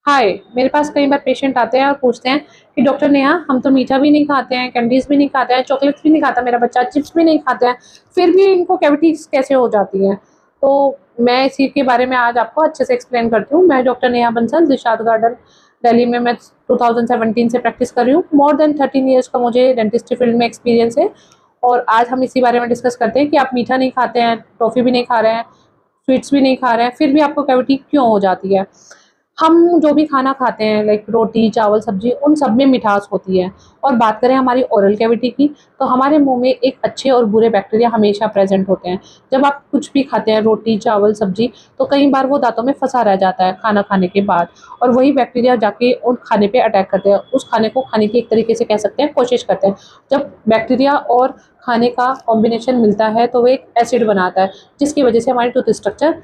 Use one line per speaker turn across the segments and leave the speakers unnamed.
हाय, मेरे पास कई बार पेशेंट आते हैं और पूछते हैं कि डॉक्टर नेहा, हम तो मीठा भी नहीं खाते हैं, कैंडीज भी नहीं खाते हैं, चॉकलेट्स भी नहीं खाता मेरा बच्चा, चिप्स भी नहीं खाते हैं, फिर भी इनको कैविटीज कैसे हो जाती हैं। तो मैं इसी के बारे में आज आपको अच्छे से एक्सप्लेन करती हूँ। मैं डॉक्टर नेहा बंसल, दिलशाद गार्डन, दिल्ली में मैं 2017 से प्रैक्टिस कर रही हूँ। मोर देन 13 ईयर्स का मुझे डेंटिस्ट्री फील्ड में एक्सपीरियंस है। और आज हम इसी बारे में डिस्कस करते हैं कि आप मीठा नहीं खाते हैं, टॉफ़ी भी नहीं खा रहे हैं, स्वीट्स भी नहीं खा रहे हैं, फिर भी आपको कैविटी क्यों हो जाती है। हम जो भी खाना खाते हैं लाइक रोटी, चावल, सब्जी, उन सब में मिठास होती है। और बात करें हमारी ओरल कैविटी की, तो हमारे मुंह में एक अच्छे और बुरे बैक्टीरिया हमेशा प्रेजेंट होते हैं। जब आप कुछ भी खाते हैं, रोटी, चावल, सब्जी, तो कई बार वो दांतों में फंसा रह जाता है खाना खाने के बाद, और वही बैक्टीरिया जाके उन खाने पे अटैक करते हैं, उस खाने को खाने की एक तरीके से कह सकते हैं कोशिश करते हैं। जब बैक्टीरिया और खाने का कॉम्बिनेशन मिलता है तो वो एक एसिड बनाता है, जिसकी वजह से हमारी टूथ स्ट्रक्चर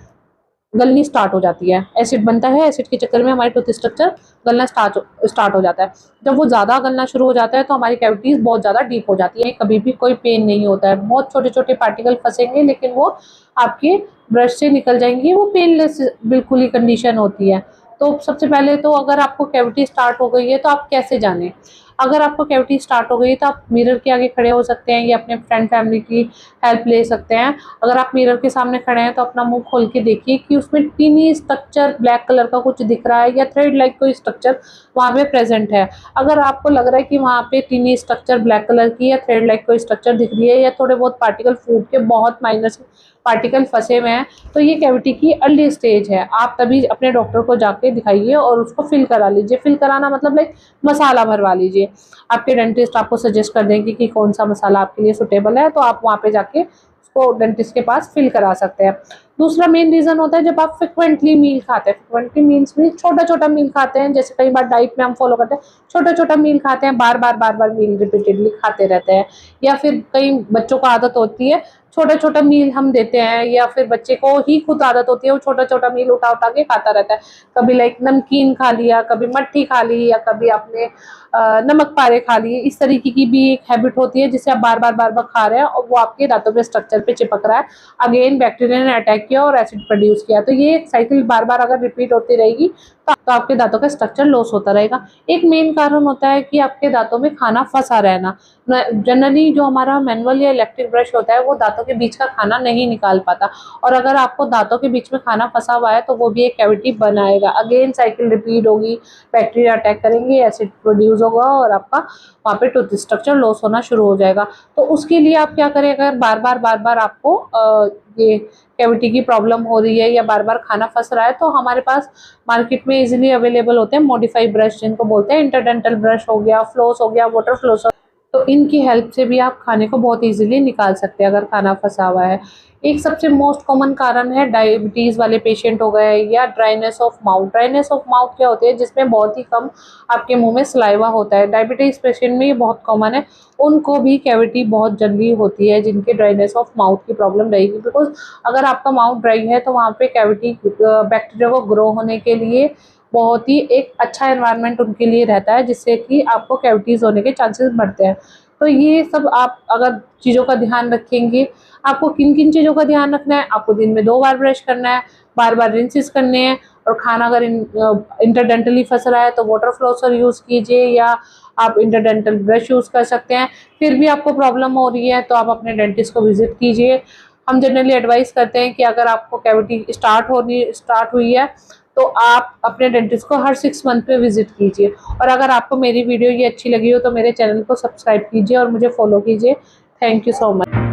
गलनी स्टार्ट हो जाती है। एसिड बनता है, एसिड के चक्कर में हमारी टूथ स्ट्रक्चर गलना स्टार्ट हो जाता है। जब वो ज़्यादा गलना शुरू हो जाता है तो हमारी कैविटीज़ बहुत ज़्यादा डीप हो जाती है। कभी भी कोई पेन नहीं होता है, बहुत छोटे छोटे पार्टिकल फंसेंगे लेकिन वो आपके ब्रश से निकल जाएंगी, वो पेनलेस बिल्कुल ही कंडीशन होती है। तो सबसे पहले तो अगर आपको कैविटी स्टार्ट हो गई है तो आप कैसे जानें। अगर आपको कैविटी स्टार्ट हो गई है तो आप मिरर के आगे खड़े हो सकते हैं या अपने फ्रेंड फैमिली की हेल्प ले सकते हैं। अगर आप मिरर के सामने खड़े हैं तो अपना मुंह खोल के देखिए कि उसमें टीनी स्ट्रक्चर ब्लैक कलर का कुछ दिख रहा है या थ्रेड लाइक कोई स्ट्रक्चर वहाँ पे प्रेजेंट है। अगर आपको लग रहा है कि वहाँ पे टीनी स्ट्रक्चर ब्लैक कलर की या थ्रेड लाइक कोई स्ट्रक्चर दिख रही है या थोड़े बहुत पार्टिकल फूड के बहुत माइनस पार्टिकल फंसे हुए हैं, तो ये कैविटी की अर्ली स्टेज है। आप तभी अपने डॉक्टर को जाके दिखाइए और उसको फिल करा लीजिए। फिल कराना मतलब लाइक मसाला भरवा लीजिए। आपके डेंटिस्ट आपको सजेस्ट कर देंगे कि कौन सा मसाला आपके लिए सुटेबल है, तो आप वहाँ पे जाके उसको डेंटिस्ट के पास फिल करा सकते हैं। दूसरा मेन रीज़न होता है जब आप फ्रिक्वेंटली मील खाते हैं। फ्रिक्वेंटली मील्स में छोटा छोटा मील खाते हैं, जैसे कई बार डाइट में हम फॉलो करते हैं, छोटा छोटा मील खाते हैं, बार बार मील रिपीटेडली खाते रहते हैं। या फिर कई बच्चों को आदत होती है छोटा छोटा मील हम देते हैं, या फिर बच्चे को ही खुद आदत होती है वो छोटा छोटा मील उठा उठा के खाता रहता है। कभी लाइक नमकीन खा लिया, कभी मट्ठी खा ली, या कभी आपने नमक पारे खा लिए। इस तरीके की भी एक हैबिट होती है जिसे आप बार बार खा रहे हैं और वो आपके दांतों पे स्ट्रक्चर पे चिपक रहा है। अगेन बैक्टीरिया ने अटैक किया और एसिड प्रोड्यूस किया। तो ये साइकिल बार बार अगर रिपीट होती रहेगी तो आपके दांतों का स्ट्रक्चर लॉस होता रहेगा। एक मेन कारण होता है कि आपके दांतों में खाना फंसा रहना। जनरली जो हमारा मैनुअल या इलेक्ट्रिक ब्रश होता है वो दांतों के बीच का खाना नहीं निकाल पाता, और अगर आपको दांतों के बीच में खाना फंसा हुआ है तो वो भी एक कैविटी बनाएगा। अगेन साइकिल रिपीट होगी, बैक्टीरिया अटैक करेंगे, एसिड प्रोड्यूस होगा और आपका वहाँ पे टूथ स्ट्रक्चर लॉस होना शुरू हो जाएगा। तो उसके लिए आप क्या करें, अगर बार बार आपको ये कैविटी की प्रॉब्लम हो रही है या बार बार खाना फंस रहा है, तो हमारे पास मार्केट में इजीली अवेलेबल होते हैं मॉडिफाई ब्रश, जिनको बोलते हैं इंटरडेंटल ब्रश हो गया, फ्लोस हो गया, वाटर फ्लोस। तो इनकी हेल्प से भी आप खाने को बहुत इजीली निकाल सकते हैं अगर खाना फंसा हुआ है। एक सबसे मोस्ट कॉमन कारण है डायबिटीज़ वाले पेशेंट हो गए या dryness of mouth. Dryness of mouth क्या होती है, जिसमें बहुत ही कम आपके मुंह में सलाइवा होता है। डायबिटीज़ पेशेंट में ये बहुत कॉमन है, उनको भी कैविटी बहुत जल्दी होती है जिनके ड्राइनेस ऑफ माउथ की प्रॉब्लम रहेगी। बिकॉज अगर आपका माउथ ड्राई है तो वहाँ पे कैविटी बैक्टीरिया को ग्रो होने के लिए बहुत ही एक अच्छा एनवायरनमेंट उनके लिए रहता है, जिससे कि आपको कैविटीज़ होने के चांसेस बढ़ते हैं। तो ये सब आप अगर चीज़ों का ध्यान रखेंगे। आपको किन किन चीज़ों का ध्यान रखना है, आपको दिन में 2 बार ब्रश करना है, बार बार रिंसेस करने हैं, और खाना अगर इंटरडेंटली फंस रहा है तो वाटर फ्लोसर यूज़ कीजिए या आप इंटरडेंटल ब्रश यूज़ कर सकते हैं। फिर भी आपको प्रॉब्लम हो रही है तो आप अपने डेंटिस्ट को विजिट कीजिए। हम जनरली एडवाइस करते हैं कि अगर आपको कैविटी स्टार्ट हुई है तो आप अपने डेंटिस्ट को हर 6 मंथ पे विजिट कीजिए। और अगर आपको मेरी वीडियो ये अच्छी लगी हो तो मेरे चैनल को सब्सक्राइब कीजिए और मुझे फॉलो कीजिए। Thank you so much.